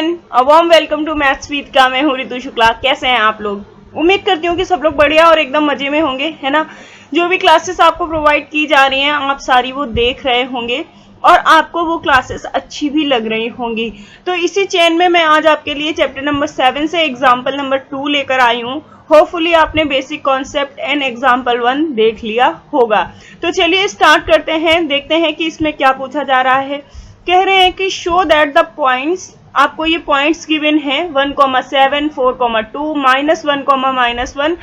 Everyone, a warm welcome to maths with का। मैं हूँ ऋतु शुक्ला। कैसे हैं आप लोग? उम्मीद करती हूँ कि सब लोग बढ़िया और एकदम मजे में होंगे, है ना। जो भी क्लासेस आपको प्रोवाइड की जा रही हैं आप सारी वो देख रहे होंगे और आपको वो क्लासेस अच्छी भी लग रही होंगी। तो इसी चेन में मैं आज आपके लिए चैप्टर नंबर 7 से एग्जाम्पल नंबर 2 लेकर आई हूँ। होपफुली आपने बेसिक कॉन्सेप्ट एंड एग्जाम्पल 1 देख लिया होगा। तो चलिए स्टार्ट करते हैं, देखते हैं कि इसमें क्या पूछा जा रहा है। कह रहे हैं कि शो दैट द पॉइंट्स, आपको ये पॉइंट्स गिवन है 1,7, 4,2, -1,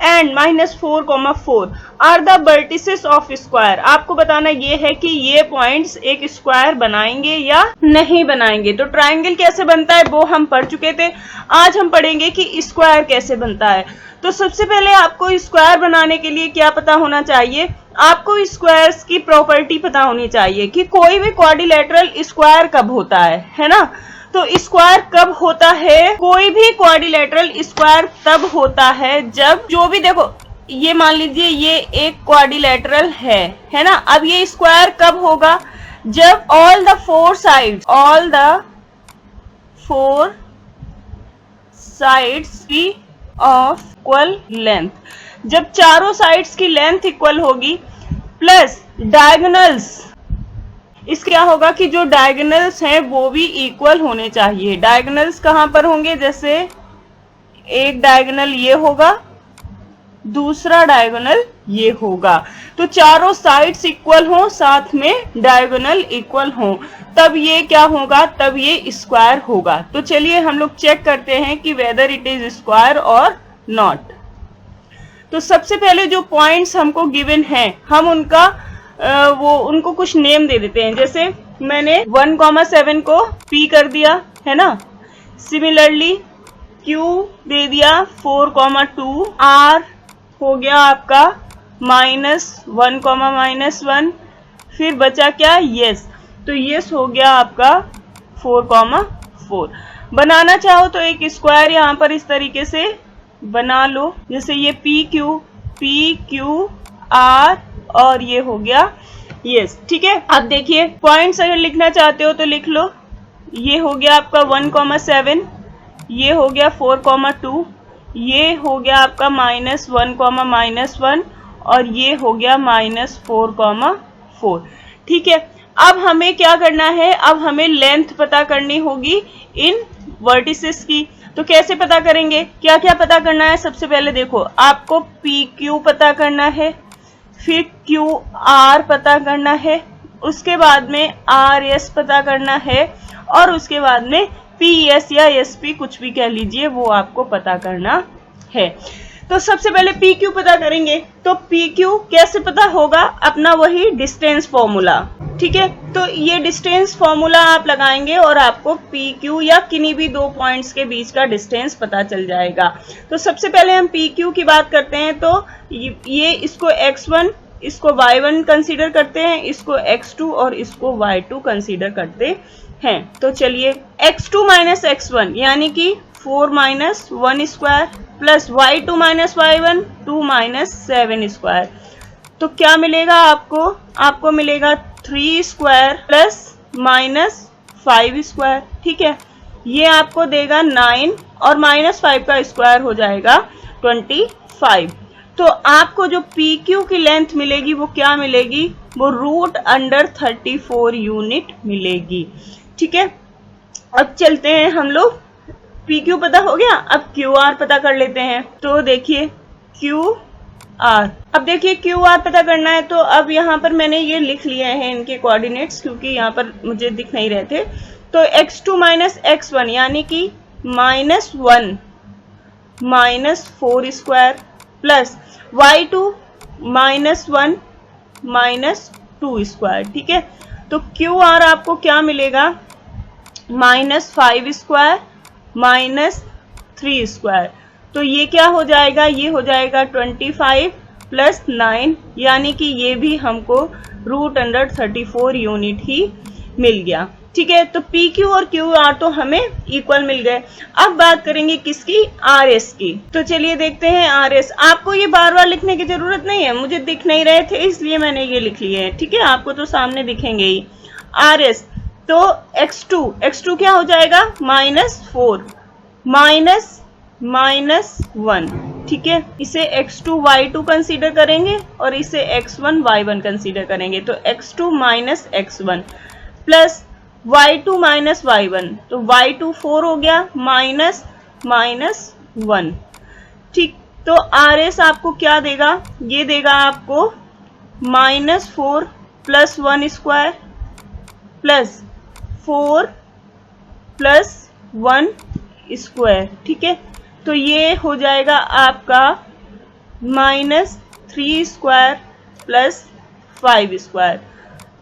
and -4,4 are the vertices of square. आपको बताना ये है कि ये पॉइंट्स एक स्क्वायर बनाएंगे या नहीं बनाएंगे। तो ट्राइंगल कैसे बनता है वो हम पढ़ चुके थे। आज हम पढ़ेंगे कि स्क्वायर कैसे बनता है। तो सबसे पहले आपको स्क्वायर बनाने के लिए क्या पता होना चाहिए? आपको स्क्वायर्स की प्रॉपर्टी पता होनी चाहिए कि कोई भी क्वाड्रिलेटरल स्क्वायर कब होता है ना। तो स्क्वायर कब होता है? कोई भी क्वाड्रिलेटरल स्क्वायर तब होता है जब, जो भी देखो, ये मान लीजिए ये एक क्वाड्रिलेटरल है ना। अब ये स्क्वायर कब होगा? जब ऑल द फोर साइड्स की ऑफ इक्वल लेंथ, जब चारों साइड्स की लेंथ इक्वल होगी प्लस डायगोनल्स, इस क्या होगा कि जो डायगोनल्स हैं वो भी इक्वल होने चाहिए। डायगोनल्स कहां पर होंगे? जैसे एक डायगोनल ये होगा, दूसरा डायगोनल ये होगा। तो चारों साइड्स इक्वल हो, साथ में डायगोनल इक्वल हो, तब ये क्या होगा? तब ये स्क्वायर होगा। तो चलिए हम लोग चेक करते हैं कि वेदर इट इज स्क्वायर और नॉट। तो सबसे पहले जो पॉइंट्स हमको गिवन हैं हम उनको कुछ नेम दे देते हैं। जैसे मैंने 1,7 को P कर दिया, है ना। सिमिलरली Q दे दिया 4,2, R हो गया आपका -1, फिर बचा क्या? यस। तो यस हो गया आपका 4,4। बनाना चाहो तो एक स्क्वायर यहाँ पर इस तरीके से बना लो। जैसे ये PQ R और ये हो गया यस, ठीक है। अब देखिए पॉइंट्स अगर लिखना चाहते हो तो लिख लो। ये हो गया आपका 1,7, ये हो गया 4,2, ये हो गया आपका -1, और ये हो गया -4,4। ठीक है। अब हमें क्या करना है? अब हमें लेंथ पता करनी होगी इन वर्टिसेस की। तो कैसे पता करेंगे? क्या क्या पता करना है? सबसे पहले देखो, आपको PQ पता करना है, फिर QR पता करना है, उसके बाद में RS पता करना है, और उसके बाद में PS या SP कुछ भी कह लीजिए, वो आपको पता करना है। तो सबसे पहले PQ पता करेंगे। तो PQ कैसे पता होगा? अपना वही डिस्टेंस फॉर्मूला, ठीक है। तो ये डिस्टेंस फॉर्मूला आप लगाएंगे और आपको PQ या किन्हीं भी दो पॉइंट्स के बीच का डिस्टेंस पता चल जाएगा। तो सबसे पहले हम PQ की बात करते हैं। तो ये इसको X1, इसको Y1 कंसीडर करते हैं, इसको X2 और इसको Y2 कंसीडर करते हैं। तो चलिए X2 - X1 यानी कि 4 - 1 square plus Y2 - Y1 2 - 7 square. तो क्या मिलेगा आपको? आपको मिलेगा 3 स्क्वायर प्लस -5 स्क्वायर, ठीक है। ये आपको देगा 9 और -5 का स्क्वायर हो जाएगा 25। तो आपको जो PQ की लेंथ मिलेगी वो क्या मिलेगी? वो √34 यूनिट मिलेगी, ठीक है। अब चलते हैं हम लोग, PQ पता हो गया, अब QR पता कर लेते हैं। तो देखिए QR, अब देखिए QR पता करना है। तो अब यहाँ पर मैंने ये लिख लिए हैं इनके कोऑर्डिनेट्स, क्योंकि यहाँ पर मुझे दिख नहीं रहे थे। तो X2 - X1 यानी कि -1 -4 स्क्वायर प्लस Y2 -1 -2 स्क्वायर, ठीक है। तो QR आपको क्या मिलेगा? -5 स्क्वायर -3 स्क्वायर। तो ये क्या हो जाएगा? ये हो जाएगा 25 प्लस 9, यानी कि ये भी हमको √34 यूनिट ही मिल गया, ठीक है। तो PQ और QR तो हमें इक्वल मिल गए। अब बात करेंगे किसकी? RS की। तो चलिए देखते हैं RS। आपको ये बार बार लिखने की जरूरत नहीं है, मुझे दिख नहीं रहे थे इसलिए मैंने ये लिख लिए हैं, ठीक है। आपको तो सामने दिखेंगे ही। RS तो x2 क्या हो जाएगा, -4 -1, ठीक है। इसे x2 y2 कंसीडर करेंगे और इसे x1 y1 कंसीडर करेंगे, तो x2 - x1 plus y2 - y1, तो y2 4 हो गया -1, ठीक। तो RS आपको क्या देगा, ये देगा आपको -4 + 1 स्क्वायर प्लस 4 + 1 स्क्वायर, ठीक है। तो ये हो जाएगा आपका -3 स्क्वायर प्लस 5 स्क्वायर।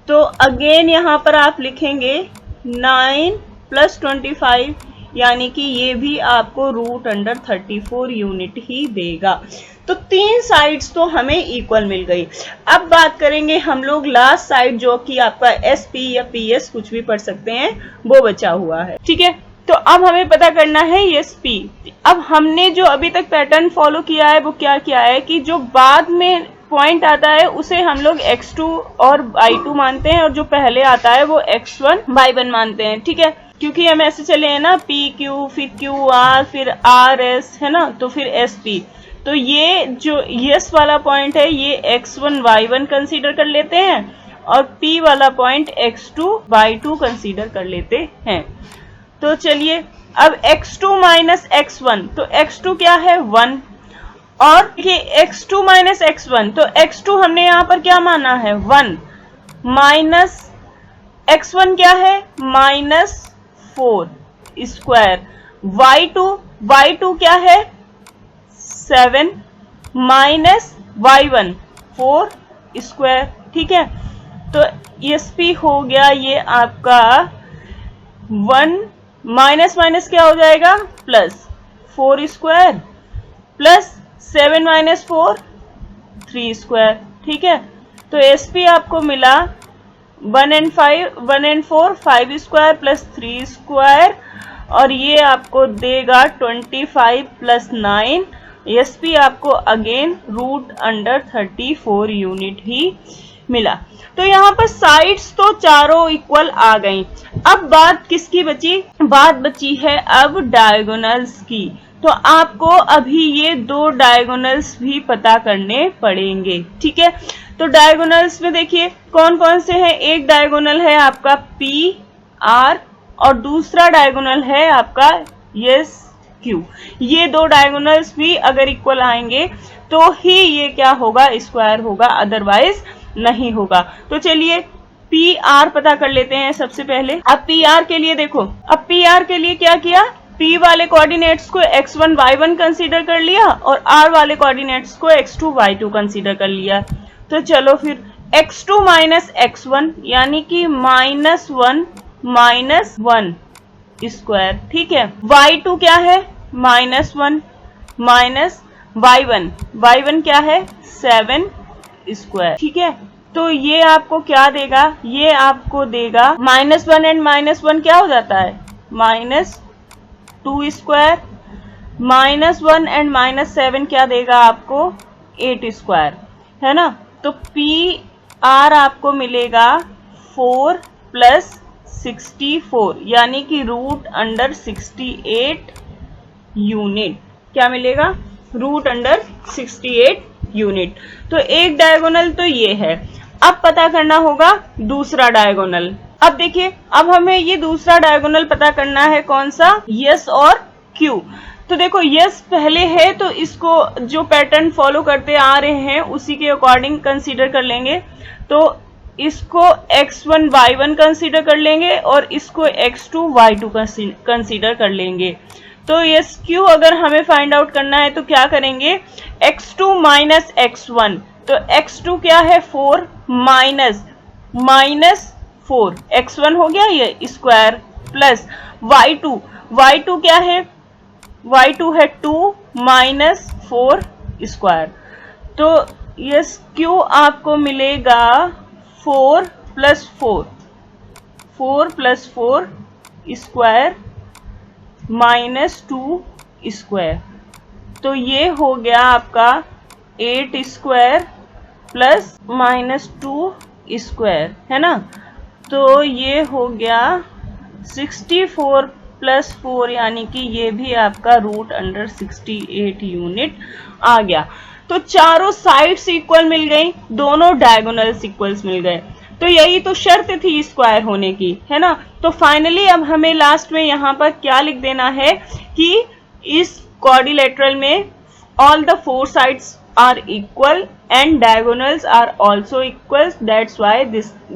तो अगेन यहां पर आप लिखेंगे 9 + 25, यानी कि ये भी आपको √34 यूनिट ही देगा। तो 3 साइड्स तो हमें इक्वल मिल गई। अब बात करेंगे हम लोग लास्ट साइड, जो कि आपका SP या PS कुछ भी पढ़ सकते हैं, वो बचा हुआ है, ठीक है। तो अब हमें पता करना है SP। अब हमने जो अभी तक पैटर्न फॉलो किया है वो क्या किया है कि जो बाद में पॉइंट आता है उसे हम लोग x2 और y2 मानते हैं, और जो पहले आता है वो x1 y1 मानते हैं, ठीक है। क्योंकि हम ऐसे चले हैं ना, PQ फिर QR फिर RS, है ना, तो फिर SP। तो ये जो यस वाला पॉइंट है ये x1 y1 कंसीडर कर लेते हैं, और P वाला पॉइंट x2 y2 कंसीडर कर लेते हैं। तो चलिए अब x2 - x1, तो x2 क्या है 1, और ये x2 - x1, तो x2 हमने यहां पर क्या माना है 1, माइनस x1 क्या है -4 स्क्वायर, y2 क्या है 7 माइनस y1 4 स्क्वायर, ठीक है। तो SP हो गया ये आपका 1 माइनस माइनस क्या हो जाएगा +4 स्क्वायर प्लस 7 - 4 3 स्क्वायर, ठीक है। तो SP आपको मिला 1 and 4 5 स्क्वायर प्लस 3 स्क्वायर, और ये आपको देगा 25 + 9। SP आपको अगेन √34 यूनिट ही मिला। तो यहाँ पर साइड्स तो चारों इक्वल आ गई। अब बात किसकी बची, बात बची है अब डायगोनल्स की। तो आपको अभी ये 2 डायगोनल्स भी पता करने पड़ेंगे, ठीक है। तो डायगोनल्स में देखिए कौन कौन से हैं, एक डायगोनल है आपका PR और दूसरा डायगोनल है आपका SQ। ये 2 डायगोनल्स भी अगर इक्वल आएंगे तो ही ये क्या होगा, स्क्वायर होगा, अदरवाइज नहीं होगा। तो चलिए PR पता कर लेते हैं सबसे पहले। अब PR के लिए देखो, अब PR के लिए क्या किया, P वाले कोऑर्डिनेट्स को x1 y1 कंसीडर कर लिया और R वाले कोऑर्डिनेट्स को x2 y2 कंसीडर कर लिया। तो चलो फिर x2 - x1 यानी कि -1 - 1 स्क्वायर, ठीक है। y2 क्या है -1 माइनस y1 क्या है 7 स्क्वायर, ठीक है। तो ये आपको क्या देगा, ये आपको देगा -1 एंड -1 क्या हो जाता है -2 स्क्वायर, -1 एंड -7 क्या देगा आपको 8 स्क्वायर, है ना। तो PR आपको मिलेगा 4 + 64 यानी कि √68 यूनिट, क्या मिलेगा √68 यूनिट। तो एक डायगोनल तो ये है। अब पता करना होगा दूसरा डायगोनल। अब देखिए, अब हमें ये दूसरा डायगोनल पता करना है, कौन सा, S और Q। तो देखो यस पहले है तो इसको जो पैटर्न फॉलो करते आ रहे हैं उसी के अकॉर्डिंग कंसीडर कर लेंगे। तो इसको x1 y1 कंसीडर कर लेंगे और इसको x2 y2 कंसीडर कर लेंगे। तो यस क्यू अगर हमें फाइंड आउट करना है तो क्या करेंगे, x2 माइनस x1, तो x2 क्या है 4 माइनस 4 x1 हो गया ये स्क्वायर, प्लस y2 क्या है, y2 है 2 माइनस 4 स्क्वायर। तो यस क्यू आपको मिलेगा 4 प्लस 4 स्क्वायर माइनस 2 स्क्वायर। तो ये हो गया आपका 8 स्क्वायर प्लस माइनस 2 स्क्वायर, है ना। तो ये हो गया 64 प्लस 4 यानी कि ये भी आपका रूट अंडर 68 यूनिट आ गया। तो चारों साइड्स इक्वल मिल गई, दोनों डायगोनल्स इक्वल्स मिल गए। तो यही तो शर्त थी स्क्वायर होने की, है ना। तो फाइनली अब हमें लास्ट में यहाँ पर क्या लिख देना है कि इस क्वाड्रिलेटरल में all the four sides are equal and diagonals are also equal, that's why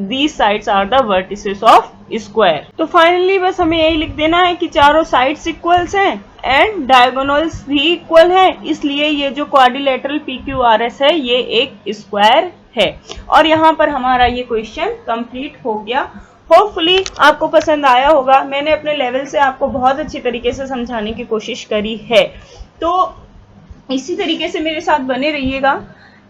these sides are the vertices of square। तो फाइनली बस हमें यही लिख देना है कि चारों साइड्स इक्वल्स हैं एंड डायगोनल्स भी इक्वल है, इसलिए ये जो क्वाड्रिलेटरल PQRS है ये एक स्क्वायर है। और यहाँ पर हमारा ये क्वेश्चन कंप्लीट हो गया। होपफुली आपको पसंद आया होगा। मैंने अपने लेवल से आपको बहुत अच्छी तरीके से समझाने की कोशिश करी है। तो इसी तरीके से मेरे साथ बने रहिएगा,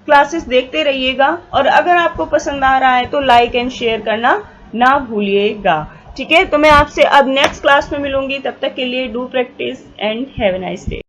क्लासेस देखते रहिएगा, और अगर आपको पसंद आ रहा है तो लाइक एंड शेयर करना ना भूलिएगा। ठीक है, तो मैं आपसे अब नेक्स्ट क्लास में मिलूंगी। तब तक के लिए do practice and have a nice day.